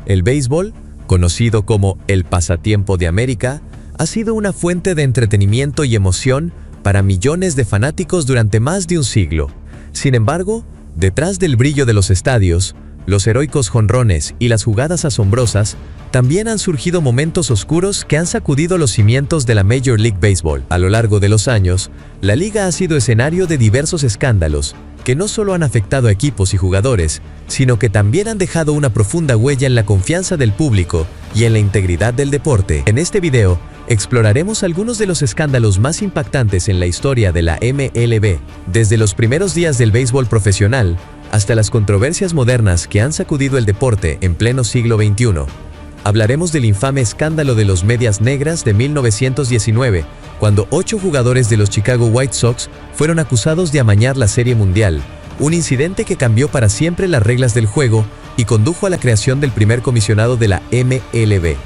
El béisbol, conocido como el pasatiempo de América, ha sido una fuente de entretenimiento y emoción para millones de fanáticos durante más de un siglo. Sin embargo, detrás del brillo de los estadios, los heroicos jonrones y las jugadas asombrosas, también han surgido momentos oscuros que han sacudido los cimientos de la Major League Baseball. A lo largo de los años, la liga ha sido escenario de diversos escándalos que no solo han afectado a equipos y jugadores, sino que también han dejado una profunda huella en la confianza del público y en la integridad del deporte. En este video, exploraremos algunos de los escándalos más impactantes en la historia de la MLB, desde los primeros días del béisbol profesional hasta las controversias modernas que han sacudido el deporte en pleno siglo XXI. Hablaremos del infame escándalo de los Medias Negras de 1919, cuando 8 jugadores de los Chicago White Sox fueron acusados de amañar la Serie Mundial, un incidente que cambió para siempre las reglas del juego y condujo a la creación del primer comisionado de la MLB.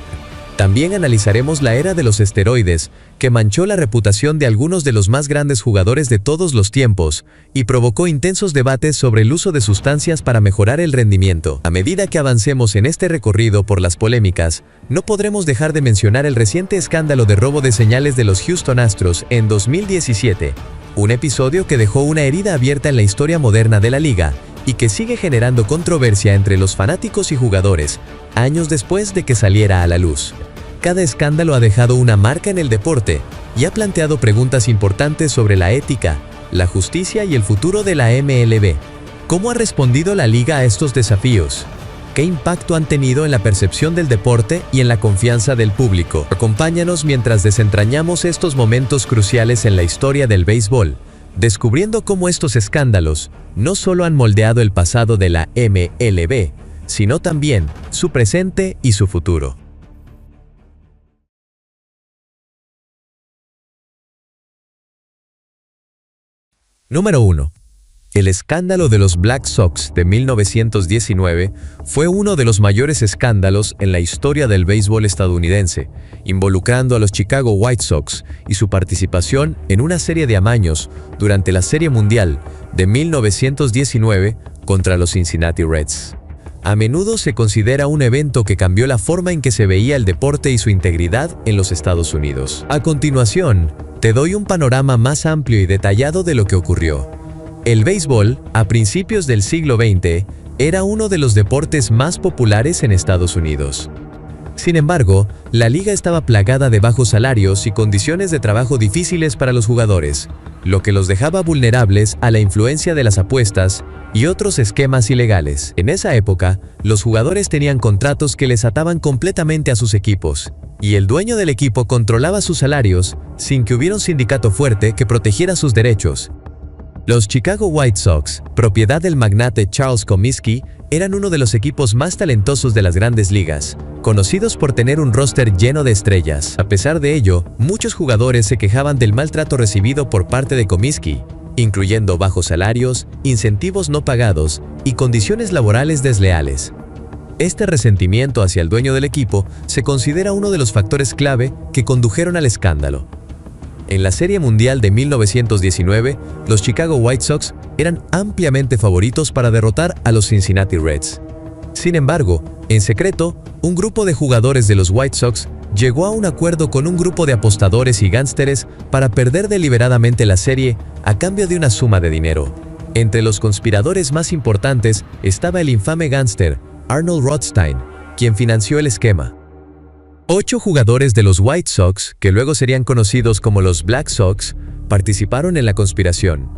También analizaremos la era de los esteroides, que manchó la reputación de algunos de los más grandes jugadores de todos los tiempos y provocó intensos debates sobre el uso de sustancias para mejorar el rendimiento. A medida que avancemos en este recorrido por las polémicas, no podremos dejar de mencionar el reciente escándalo de robo de señales de los Houston Astros en 2017, un episodio que dejó una herida abierta en la historia moderna de la liga y que sigue generando controversia entre los fanáticos y jugadores, años después de que saliera a la luz. Cada escándalo ha dejado una marca en el deporte y ha planteado preguntas importantes sobre la ética, la justicia y el futuro de la MLB. ¿Cómo ha respondido la liga a estos desafíos? ¿Qué impacto han tenido en la percepción del deporte y en la confianza del público? Acompáñanos mientras desentrañamos estos momentos cruciales en la historia del béisbol, descubriendo cómo estos escándalos no solo han moldeado el pasado de la MLB, sino también su presente y su futuro. Número 1. El escándalo de los Black Sox de 1919 fue uno de los mayores escándalos en la historia del béisbol estadounidense, involucrando a los Chicago White Sox y su participación en una serie de amaños durante la Serie Mundial de 1919 contra los Cincinnati Reds. A menudo se considera un evento que cambió la forma en que se veía el deporte y su integridad en los Estados Unidos. A continuación, te doy un panorama más amplio y detallado de lo que ocurrió. El béisbol, a principios del siglo XX, era uno de los deportes más populares en Estados Unidos. Sin embargo, la liga estaba plagada de bajos salarios y condiciones de trabajo difíciles para los jugadores, lo que los dejaba vulnerables a la influencia de las apuestas y otros esquemas ilegales. En esa época, los jugadores tenían contratos que les ataban completamente a sus equipos, y el dueño del equipo controlaba sus salarios sin que hubiera un sindicato fuerte que protegiera sus derechos. Los Chicago White Sox, propiedad del magnate Charles Comiskey, eran uno de los equipos más talentosos de las grandes ligas, conocidos por tener un roster lleno de estrellas. A pesar de ello, muchos jugadores se quejaban del maltrato recibido por parte de Comiskey, incluyendo bajos salarios, incentivos no pagados y condiciones laborales desleales. Este resentimiento hacia el dueño del equipo se considera uno de los factores clave que condujeron al escándalo. En la Serie Mundial de 1919, los Chicago White Sox eran ampliamente favoritos para derrotar a los Cincinnati Reds. Sin embargo, en secreto, un grupo de jugadores de los White Sox llegó a un acuerdo con un grupo de apostadores y gánsteres para perder deliberadamente la serie a cambio de una suma de dinero. Entre los conspiradores más importantes estaba el infame gánster Arnold Rothstein, quien financió el esquema. 8 jugadores de los White Sox, que luego serían conocidos como los Black Sox, participaron en la conspiración.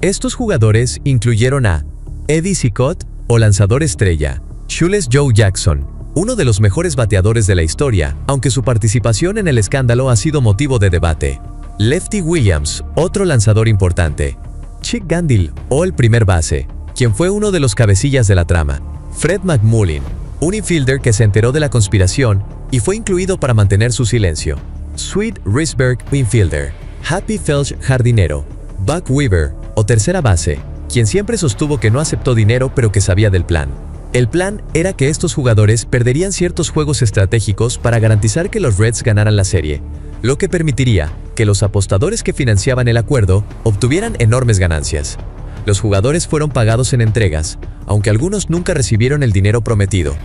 Estos jugadores incluyeron a Eddie Cicotte, o lanzador estrella, Shoeless Joe Jackson, uno de los mejores bateadores de la historia, aunque su participación en el escándalo ha sido motivo de debate; Lefty Williams, otro lanzador importante; Chick Gandil, o el primer base, quien fue uno de los cabecillas de la trama; Fred McMullin, un infielder que se enteró de la conspiración y fue incluido para mantener su silencio; Sweet Risberg, infielder; Happy Felsch, jardinero; Buck Weaver, o tercera base, quien siempre sostuvo que no aceptó dinero pero que sabía del plan. El plan era que estos jugadores perderían ciertos juegos estratégicos para garantizar que los Reds ganaran la serie, lo que permitiría que los apostadores que financiaban el acuerdo obtuvieran enormes ganancias. Los jugadores fueron pagados en entregas, aunque algunos nunca recibieron el dinero prometido.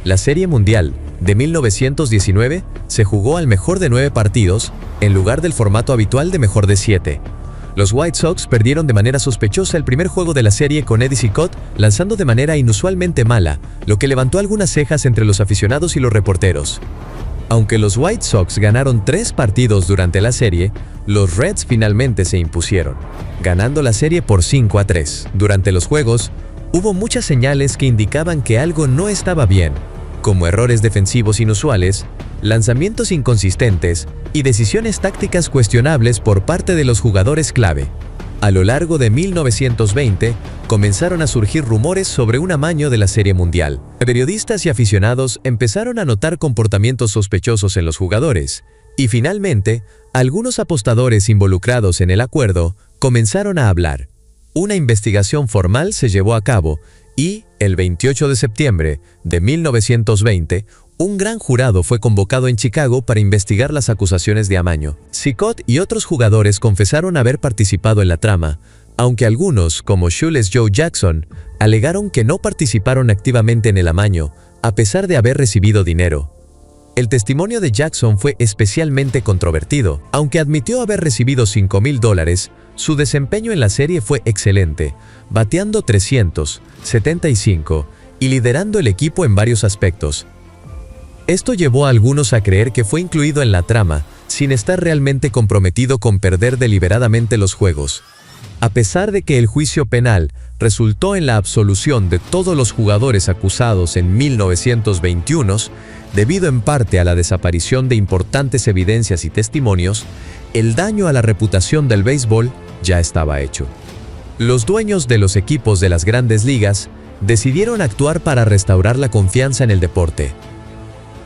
La Serie Mundial de 1919 se jugó al mejor de 9 partidos en lugar del formato habitual de mejor de 7. Los White Sox perdieron de manera sospechosa el primer juego de la serie con Eddie Cicotte lanzando de manera inusualmente mala, lo que levantó algunas cejas entre los aficionados y los reporteros. Aunque los White Sox ganaron 3 partidos durante la serie, los Reds finalmente se impusieron, ganando la serie por 5-3. Durante los juegos, hubo muchas señales que indicaban que algo no estaba bien, como errores defensivos inusuales, lanzamientos inconsistentes y decisiones tácticas cuestionables por parte de los jugadores clave. A lo largo de 1920, comenzaron a surgir rumores sobre un amaño de la Serie Mundial. Periodistas y aficionados empezaron a notar comportamientos sospechosos en los jugadores, y finalmente, algunos apostadores involucrados en el acuerdo comenzaron a hablar. Una investigación formal se llevó a cabo y, el 28 de septiembre de 1920, un gran jurado fue convocado en Chicago para investigar las acusaciones de amaño. Cicotte y otros jugadores confesaron haber participado en la trama, aunque algunos, como Shoeless Joe Jackson, alegaron que no participaron activamente en el amaño, a pesar de haber recibido dinero. El testimonio de Jackson fue especialmente controvertido. Aunque admitió haber recibido $5,000, su desempeño en la serie fue excelente, bateando .375 y liderando el equipo en varios aspectos. Esto llevó a algunos a creer que fue incluido en la trama, sin estar realmente comprometido con perder deliberadamente los juegos. A pesar de que el juicio penal resultó en la absolución de todos los jugadores acusados en 1921, debido en parte a la desaparición de importantes evidencias y testimonios, el daño a la reputación del béisbol ya estaba hecho. Los dueños de los equipos de las grandes ligas decidieron actuar para restaurar la confianza en el deporte.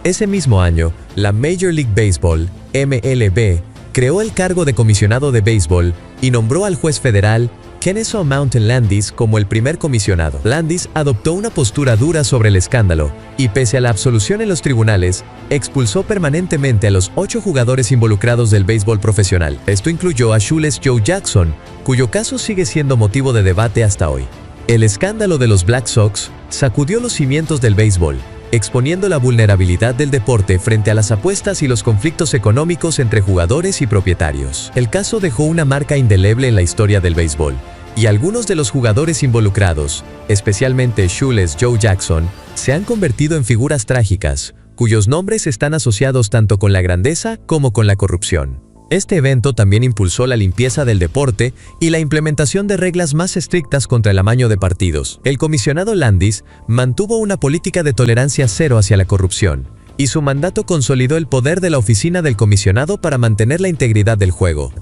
Ese mismo año, la Major League Baseball, MLB, creó el cargo de comisionado de béisbol y nombró al juez federal Kennesaw Mountain Landis como el primer comisionado. Landis adoptó una postura dura sobre el escándalo y, pese a la absolución en los tribunales, expulsó permanentemente a los 8 jugadores involucrados del béisbol profesional. Esto incluyó a Shoeless Joe Jackson, cuyo caso sigue siendo motivo de debate hasta hoy. El escándalo de los Black Sox sacudió los cimientos del béisbol, exponiendo la vulnerabilidad del deporte frente a las apuestas y los conflictos económicos entre jugadores y propietarios. El caso dejó una marca indeleble en la historia del béisbol, y algunos de los jugadores involucrados, especialmente Shoeless Joe Jackson, se han convertido en figuras trágicas, cuyos nombres están asociados tanto con la grandeza como con la corrupción. Este evento también impulsó la limpieza del deporte y la implementación de reglas más estrictas contra el amaño de partidos. El comisionado Landis mantuvo una política de tolerancia cero hacia la corrupción, y su mandato consolidó el poder de la oficina del comisionado para mantener la integridad del juego.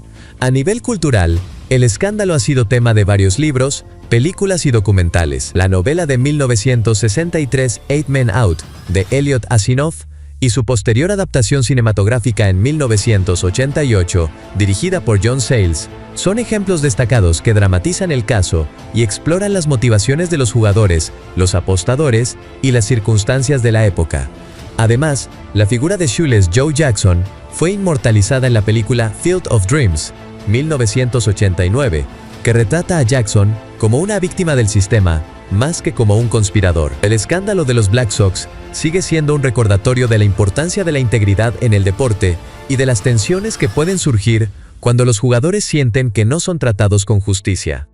A nivel cultural, el escándalo ha sido tema de varios libros, películas y documentales. La novela de 1963 Eight Men Out, de Elliot Asinoff, y su posterior adaptación cinematográfica en 1988, dirigida por John Sayles, son ejemplos destacados que dramatizan el caso y exploran las motivaciones de los jugadores, los apostadores y las circunstancias de la época. Además, la figura de Shoeless Joe Jackson fue inmortalizada en la película Field of Dreams, 1989, que retrata a Jackson como una víctima del sistema, más que como un conspirador. El escándalo de los Black Sox sigue siendo un recordatorio de la importancia de la integridad en el deporte y de las tensiones que pueden surgir cuando los jugadores sienten que no son tratados con justicia.